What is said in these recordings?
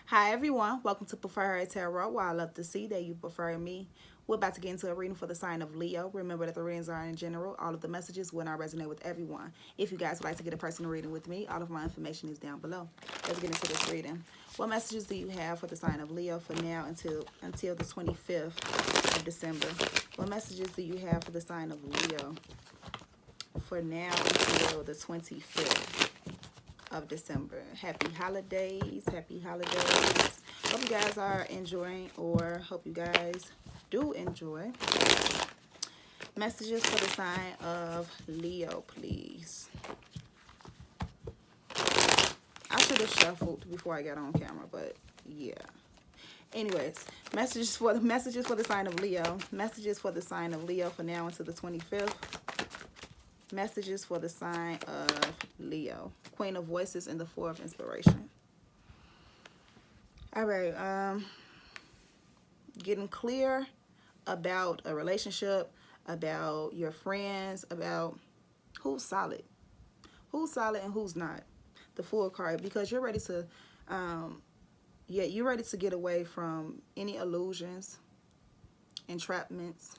Hi everyone, welcome to Preferher Tarot, where I love to see that you prefer me. We're about to get into a reading for the sign of Leo. Remember that the readings are in general. All of the messages will not resonate with everyone. If you guys would like to get a personal reading with me, all of my information is down below. Let's get into this reading. What messages do you have for the sign of Leo for now until the 25th of December? What messages do you have for the sign of Leo for now until the 25th of December? Happy holidays. Happy holidays. Hope you guys are enjoying, or hope you guys do enjoy. Messages for the sign of Leo, please. I should have shuffled before I got on camera, but yeah. Anyways, messages for the sign of Leo. Messages for the sign of Leo for now until the 25th. Messages for the sign of Leo. Queen of Voices and the Four of Inspiration. All right. Getting clear about a relationship, about your friends, about who's solid and who's not. The Fool card, because you're ready to, you're ready to get away from any illusions, entrapments,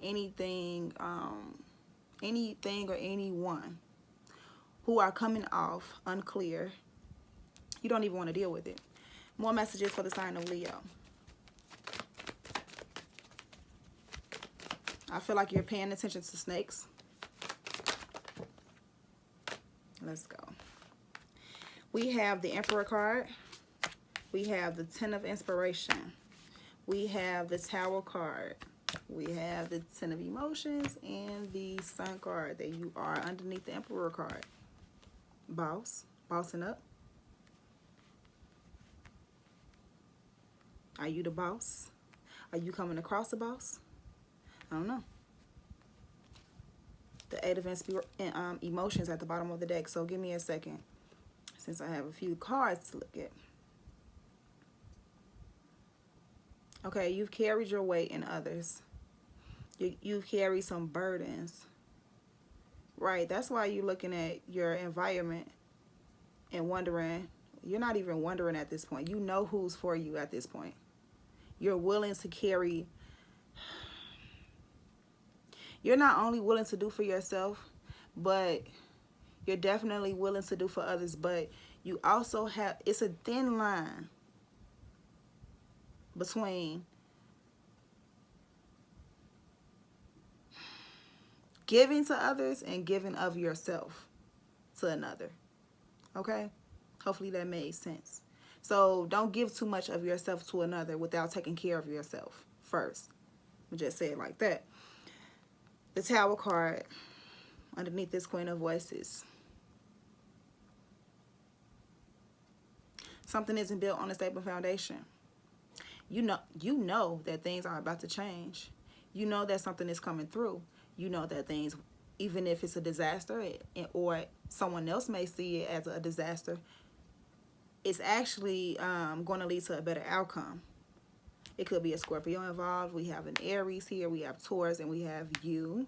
anything or anyone who are coming off unclear. You don't even want to deal with it. More messages for the sign of Leo. I feel like you're paying attention to snakes. Let's go. We have the Emperor card. We have the Ten of Inspiration. We have the Tower card. We have the Ten of Emotions and the Sun card. That you are underneath the Emperor card. Bossing up. Are you the boss? Are you coming across the boss? I don't know. The Eight of Emotions at the bottom of the deck. So give me a second, since I have a few cards to look at. Okay, you've carried your weight in others. You've carried some burdens. Right, that's why you're looking at your environment and wondering. You're not even wondering at this point. You know who's for you at this point. You're willing to carry. You're not only willing to do for yourself, but you're definitely willing to do for others. But you also have, it's a thin line between giving to others and giving of yourself to another. Okay? Hopefully that made sense. So don't give too much of yourself to another without taking care of yourself first. I'll just say it like that. The Tower card underneath this Queen of Voices. Something isn't built on a stable foundation. You know that things are about to change. You know that something is coming through. You know that things, even if it's a disaster or someone else may see it as a disaster, it's actually going to lead to a better outcome. It could be a Scorpio involved. We have an Aries here. We have Taurus, and we have you.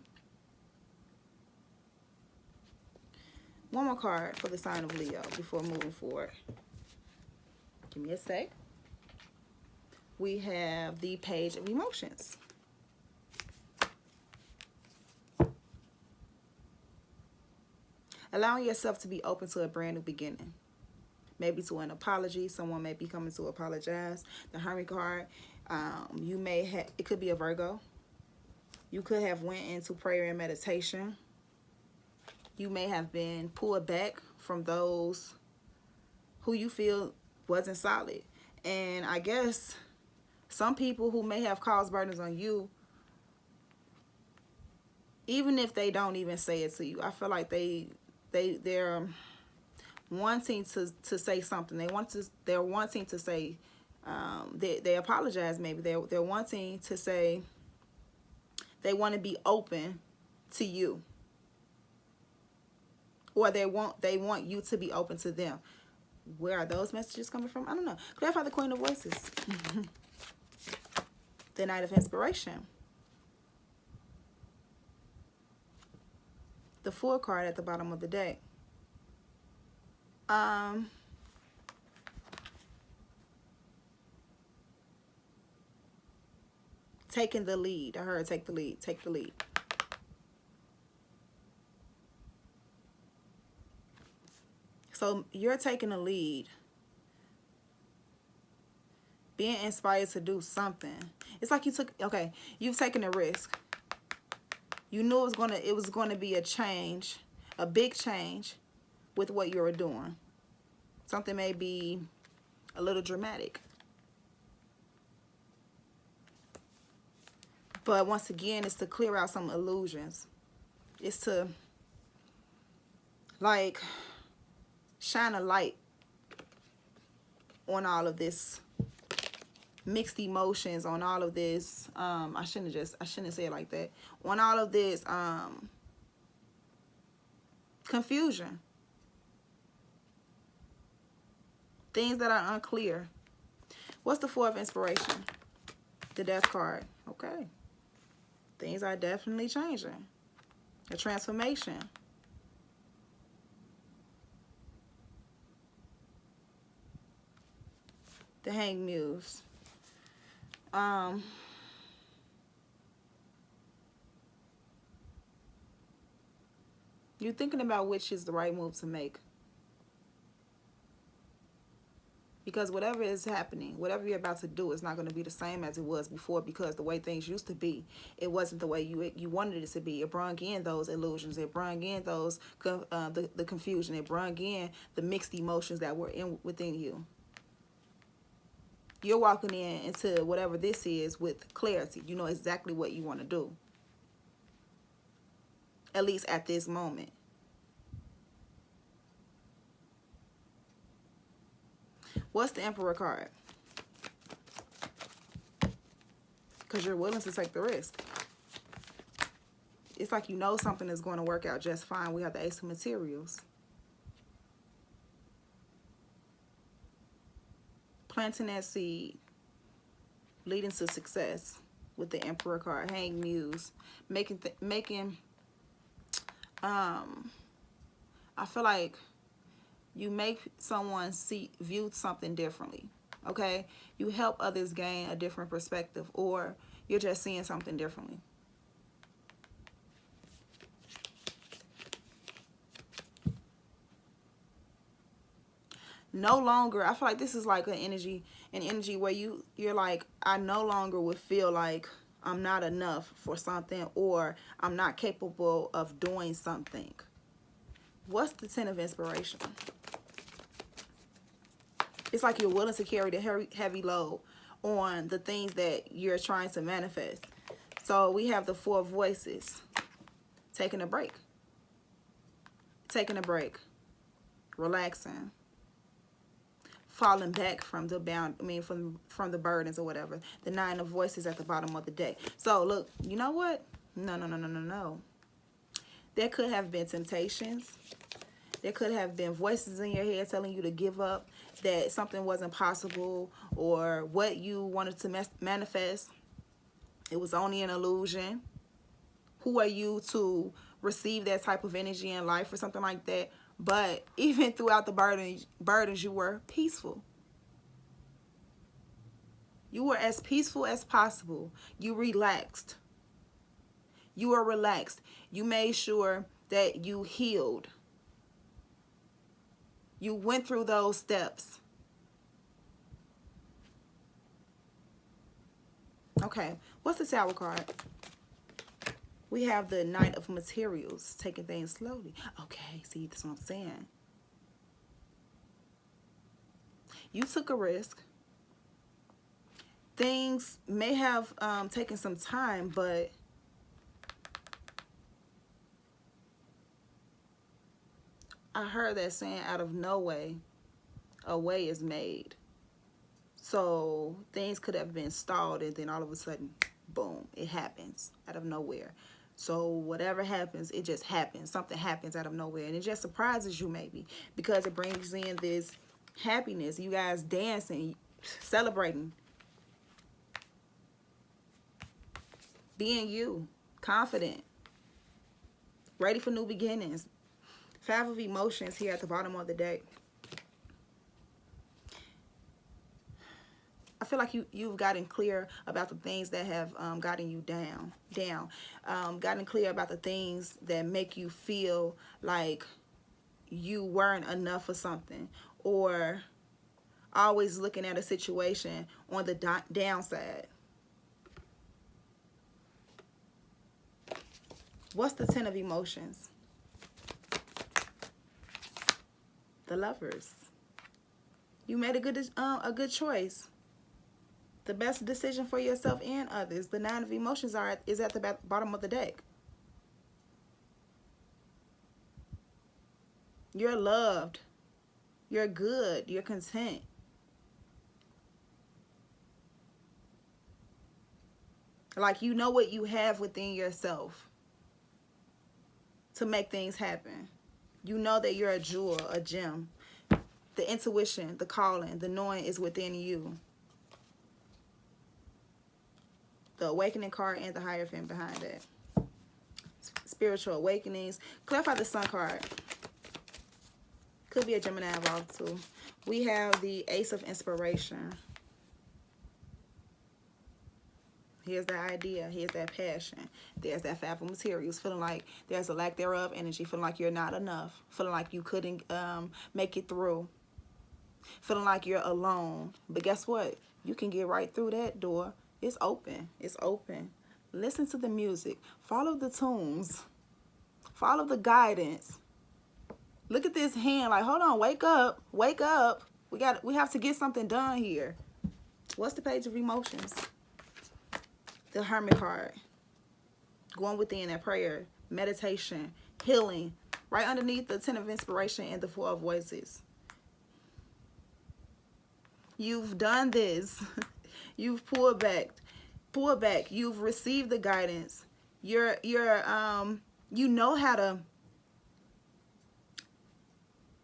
One more card for the sign of Leo before moving forward. Give me a sec. We have the Page of Emotions. Allowing yourself to be open to a brand new beginning. Maybe to an apology. Someone may be coming to apologize. The Hermit card. You may have, it could be a Virgo. You could have went into prayer and meditation. You may have been pulled back from those who you feel wasn't solid. And I guess some people who may have caused burdens on you, even if they don't even say it to you, I feel like they're wanting to say something. They're wanting to say, they apologize. Maybe they're wanting to say they want to be open to you, or they want you to be open to them. Where are those messages coming from? I don't know. Clarify the Queen of Voices. The Knight of Inspiration. The Fool card at the bottom of the deck. Taking the lead. I heard take the lead. Take the lead. So you're taking the lead. Being inspired to do something. It's like you took, okay, you've taken a risk. You knew it was gonna be a change, a big change with what you were doing. Something may be a little dramatic. But once again, it's to clear out some illusions. It's to, like, shine a light on all of this mixed emotions, on all of this, I shouldn't say it like that, on all of this confusion, things that are unclear. What's the Four of Inspiration? The Death card. Okay, things are definitely changing. A transformation. The Hanged Muse. You're thinking about which is the right move to make. Because whatever is happening, whatever you're about to do is not going to be the same as it was before, because the way things used to be, it wasn't the way you wanted it to be. It brought in those illusions. It brought in those the confusion. It brought in the mixed emotions that were within you. You're walking into whatever this is with clarity. You know exactly what you want to do. At least at this moment. What's the Emperor card? Because you're willing to take the risk. It's like you know something is going to work out just fine. We have the Ace of Materials. Planting that seed, leading to success with the Emperor card. Hanged Muse. I feel like you make someone view something differently, okay? You help others gain a different perspective, or you're just seeing something differently. No longer, I feel like this is like an energy where you're like, I no longer would feel like I'm not enough for something, or I'm not capable of doing something. What's the Ten of Inspiration? It's like you're willing to carry the heavy load on the things that you're trying to manifest. So we have the Four Voices. Taking a break. Taking a break. Relaxing. Falling back from the from the burdens or whatever. The Nine of Voices at the bottom of the deck. So look, you know what? No. There could have been temptations. There could have been voices in your head telling you to give up, that something wasn't possible, or what you wanted to manifest, it was only an illusion. Who are you to receive that type of energy in life or something like that? But even throughout the burdens, you were peaceful. You were as peaceful as possible. You relaxed. You were relaxed. You made sure that you healed. You went through those steps. Okay, what's the Tower card? We have the Knight of Materials, taking things slowly. Okay, see, that's what I'm saying. You took a risk. Things may have taken some time, but I heard that saying, out of no way, a way is made. So things could have been stalled, and then all of a sudden, boom, it happens out of nowhere. So whatever happens, it just happens. Something happens out of nowhere, and it just surprises you maybe, because it brings in this happiness. You guys dancing, celebrating, being you, confident, ready for new beginnings. Five of Emotions here at the bottom of the deck. I feel like you've gotten clear about the things that have gotten you down. Gotten clear about the things that make you feel like you weren't enough for something, or always looking at a situation on the downside. What's the 10 of emotions? The Lovers. You made a good choice. The best decision for yourself and others. The 9 of emotions is at the bottom of the deck. You're loved. You're good. You're content. Like, you know what you have within yourself to make things happen. You know that you're a jewel, a gem. The intuition, the calling, the knowing is within you. The Awakening card and the Hierophant behind it. Spiritual awakenings. Clarify the Sun card. Could be a Gemini involved too. We have the Ace of Inspiration. Here's that idea. Here's that passion. There's that fabric materials. Feeling like there's a lack thereof energy. Feeling like you're not enough. Feeling like you couldn't make it through. Feeling like you're alone. But guess what? You can get right through that door. It's open. It's open. Listen to the music. Follow the tunes. Follow the guidance. Look at this hand. Like, hold on. Wake up. Wake up. We have to get something done here. What's the Page of Emotions? The Hermit card. Going within that prayer, meditation, healing. Right underneath the 10 of Inspiration and the 4 of Voices. You've done this. You've pulled back. Pull back. You've received the guidance. You know how to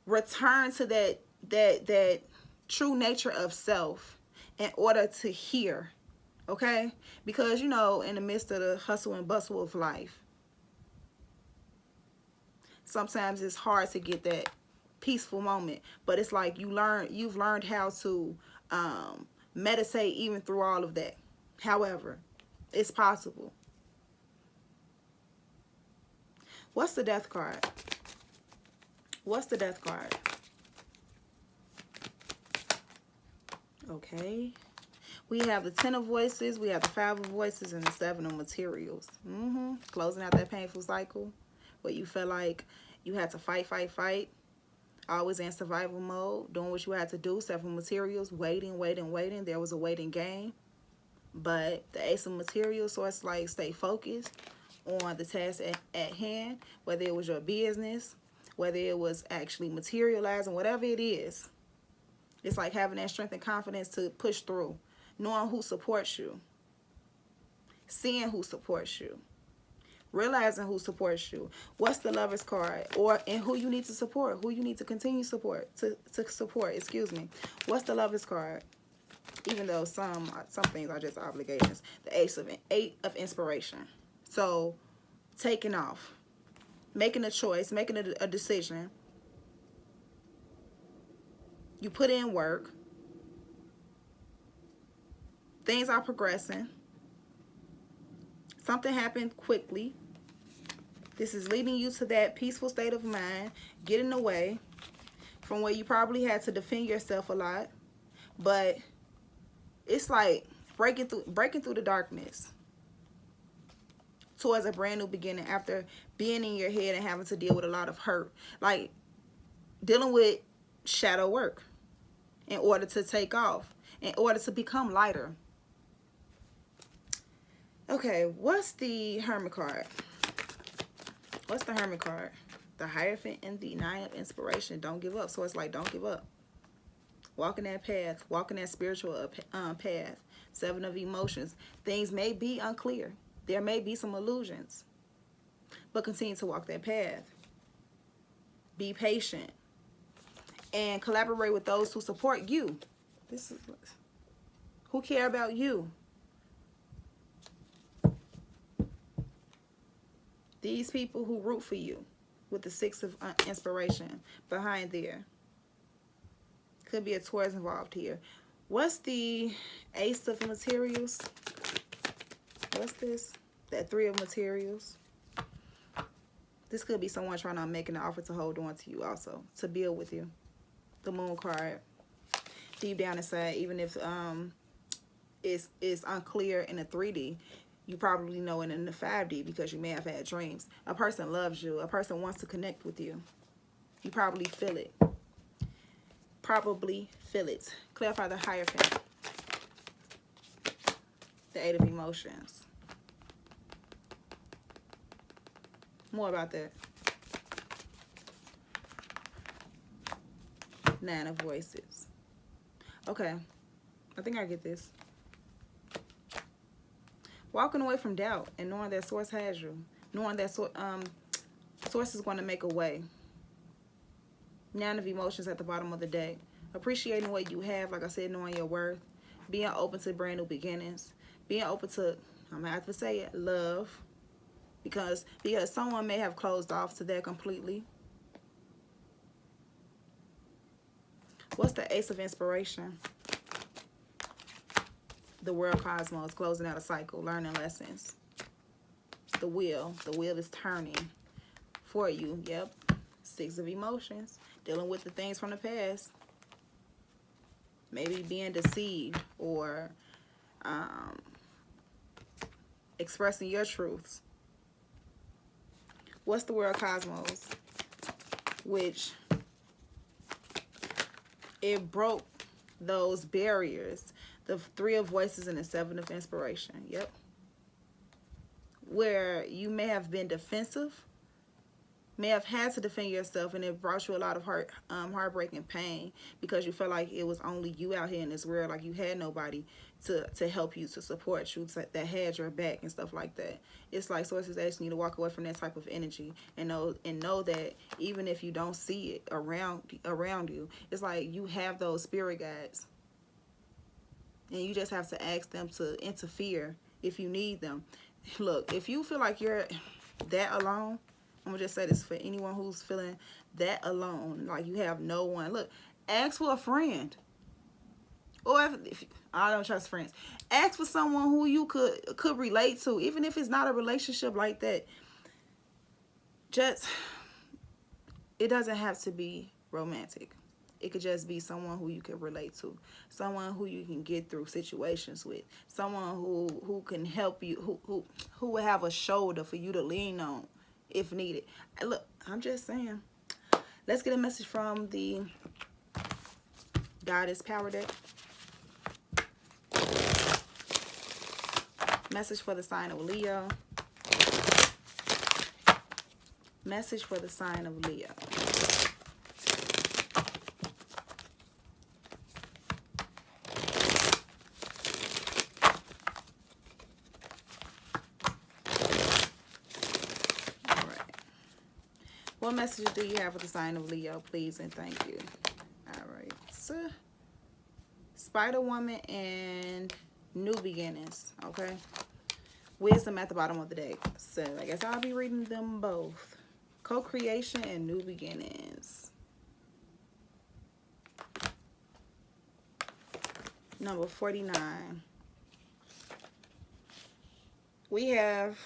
return to that true nature of self in order to hear. Okay? Because, you know, in the midst of the hustle and bustle of life, sometimes it's hard to get that peaceful moment. But it's like you've learned how to meditate even through all of that. However, it's possible. What's the Death card? What's the Death card? Okay. We have the 10 of Voices, we have the 5 of Voices, and the 7 of Materials. Closing out that painful cycle where you felt like you had to fight. Always in survival mode, doing what you had to do. 7 of Materials, waiting. There was a waiting game. But the Ace of Materials, so it's like stay focused on the task at hand, whether it was your business, whether it was actually materializing, whatever it is. It's like having that strength and confidence to push through. Knowing who supports you, seeing who supports you, realizing who supports you. What's the Lovers card? And who you need to support, who you need to continue to support. Excuse me. What's the Lovers card? Even though some things are just obligations. The 8 of Inspiration. So taking off, making a choice, making a decision. You put in work. Things are progressing. Something happened quickly. This is leading you to that peaceful state of mind, getting away from where you probably had to defend yourself a lot. But it's like breaking through the darkness towards a brand new beginning after being in your head and having to deal with a lot of hurt. Like dealing with shadow work in order to take off, in order to become lighter. Okay, what's the Hermit card? What's the Hermit card? The Hierophant and the 9 of Inspiration. Don't give up. So it's like, don't give up. Walking that path. Walking that spiritual path. 7 of Emotions. Things may be unclear. There may be some illusions. But continue to walk that path. Be patient. And collaborate with those who support you. Who care about you. These people who root for you with the 6 of Inspiration behind there. Could be a Taurus involved here. What's the Ace of Materials? What's this? That Three of Materials. This could be someone trying to make an offer to hold on to you also, to build with you. The Moon card. Deep down inside, even if it's unclear in the 3D, you probably know it in the 5D because you may have had dreams. A person loves you. A person wants to connect with you. You probably feel it. Probably feel it. Clarify the Hierophant. The Eight of Emotions. More about that. Nine of Voices. Okay. I think I get this. Walking away from doubt and knowing that Source has you. Knowing that Source is going to make a way. Nine of Emotions at the bottom of the deck. Appreciating what you have, like I said, knowing your worth. Being open to brand new beginnings. Being open to, I'm going to have to say it, love. Because someone may have closed off to that completely. What's the Ace of Inspiration? The World Cosmos, closing out a cycle, learning lessons. The wheel is turning for you. Yep. Six of Emotions, dealing with the things from the past. Maybe being deceived or expressing your truths. What's the World Cosmos? Which it broke those barriers. The Three of Voices and the Seven of Inspiration. Yep. Where you may have been defensive, may have had to defend yourself, and it brought you a lot of heartbreak and pain because you felt like it was only you out here in this world, like you had nobody to help you, to support you, that had your back and stuff like that. It's like Source is asking you to walk away from that type of energy and know that even if you don't see it around you, it's like you have those spirit guides. And you just have to ask them to interfere if you need them. Look, if you feel like you're that alone, I'm going to just say this for anyone who's feeling that alone, like you have no one. Look, ask for a friend. Or if I don't trust friends, ask for someone who you could relate to, even if it's not a relationship like that. Just, it doesn't have to be romantic. It could just be someone who you can relate to, someone who you can get through situations with, someone who can help you, who will have a shoulder for you to lean on if needed. Look, I'm just saying. Let's get a message from the Goddess Power deck. Message for the sign of Leo. Message for the sign of Leo. What message do you have for the sign of Leo, please and thank you? All right. So, Spider Woman and New Beginnings, okay? Wisdom at the bottom of the deck. So, I guess I'll be reading them both. Co-creation and New Beginnings. Number 49. We have...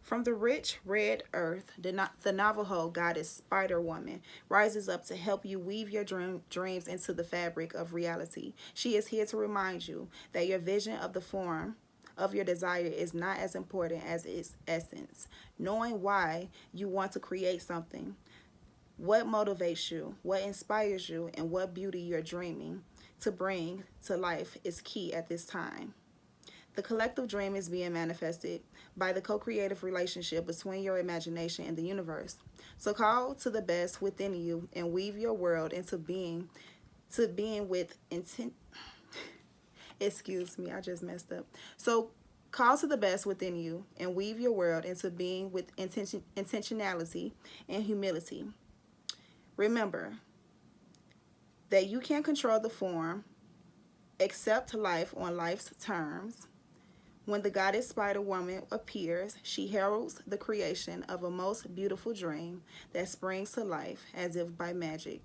From the rich red earth, the Navajo goddess Spider Woman rises up to help you weave your dreams into the fabric of reality. She is here to remind you that your vision of the form of your desire is not as important as its essence. Knowing why you want to create something, what motivates you, what inspires you, and what beauty you're dreaming to bring to life is key at this time. The collective dream is being manifested by the co-creative relationship between your imagination and the universe. So call to the best within you and weave your world into being with intent. Excuse me, I just messed up. So call to the best within you and weave your world into being with intentionality and humility. Remember that you can't control the form, accept life on life's terms. When the goddess Spider Woman appears, she heralds the creation of a most beautiful dream that springs to life as if by magic.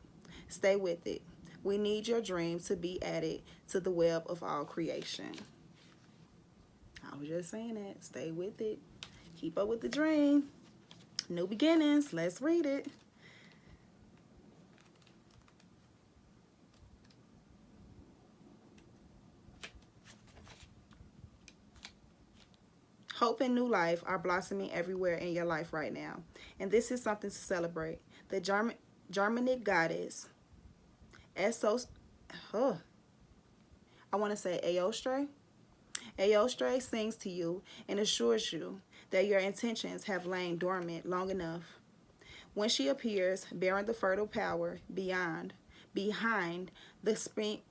Stay with it. We need your dream to be added to the web of all creation. I was just saying that. Stay with it. Keep up with the dream. New beginnings. Let's read it. Hope and new life are blossoming everywhere in your life right now. And this is something to celebrate. The Germanic goddess, Esos, I want to say Aostre. Aostre sings to you and assures you that your intentions have lain dormant long enough. When she appears, bearing the fertile power behind the spring,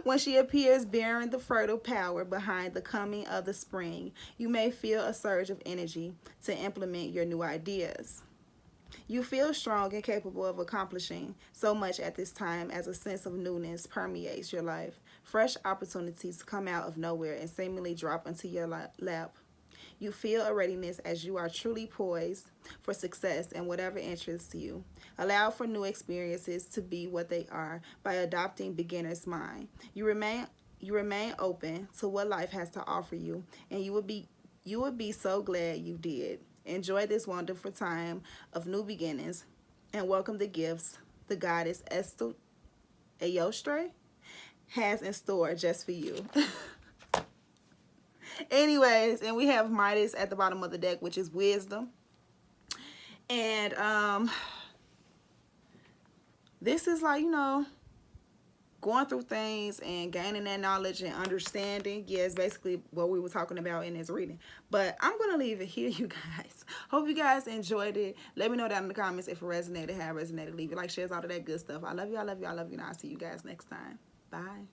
when she appears bearing the fertile power behind the coming of the spring, you may feel a surge of energy to implement your new ideas. You feel strong and capable of accomplishing so much at this time as a sense of newness permeates your life. Fresh opportunities come out of nowhere and seemingly drop into your lap. You feel a readiness as you are truly poised for success in whatever interests you. Allow for new experiences to be what they are by adopting beginner's mind. You remain open to what life has to offer you, and you would be so glad you did. Enjoy this wonderful time of new beginnings and welcome the gifts the goddess Aostre has in store just for you. Anyways, and we have Midas at the bottom of the deck, which is wisdom. And this is like, you know, going through things and gaining that knowledge and understanding. Yeah, it's basically what we were talking about in this reading. But I'm going to leave it here, you guys. Hope you guys enjoyed it. Let me know down in the comments if it resonated, how it resonated. Leave it like, shares, all of that good stuff. I love you, I love you, I love you. And I'll see you guys next time. Bye.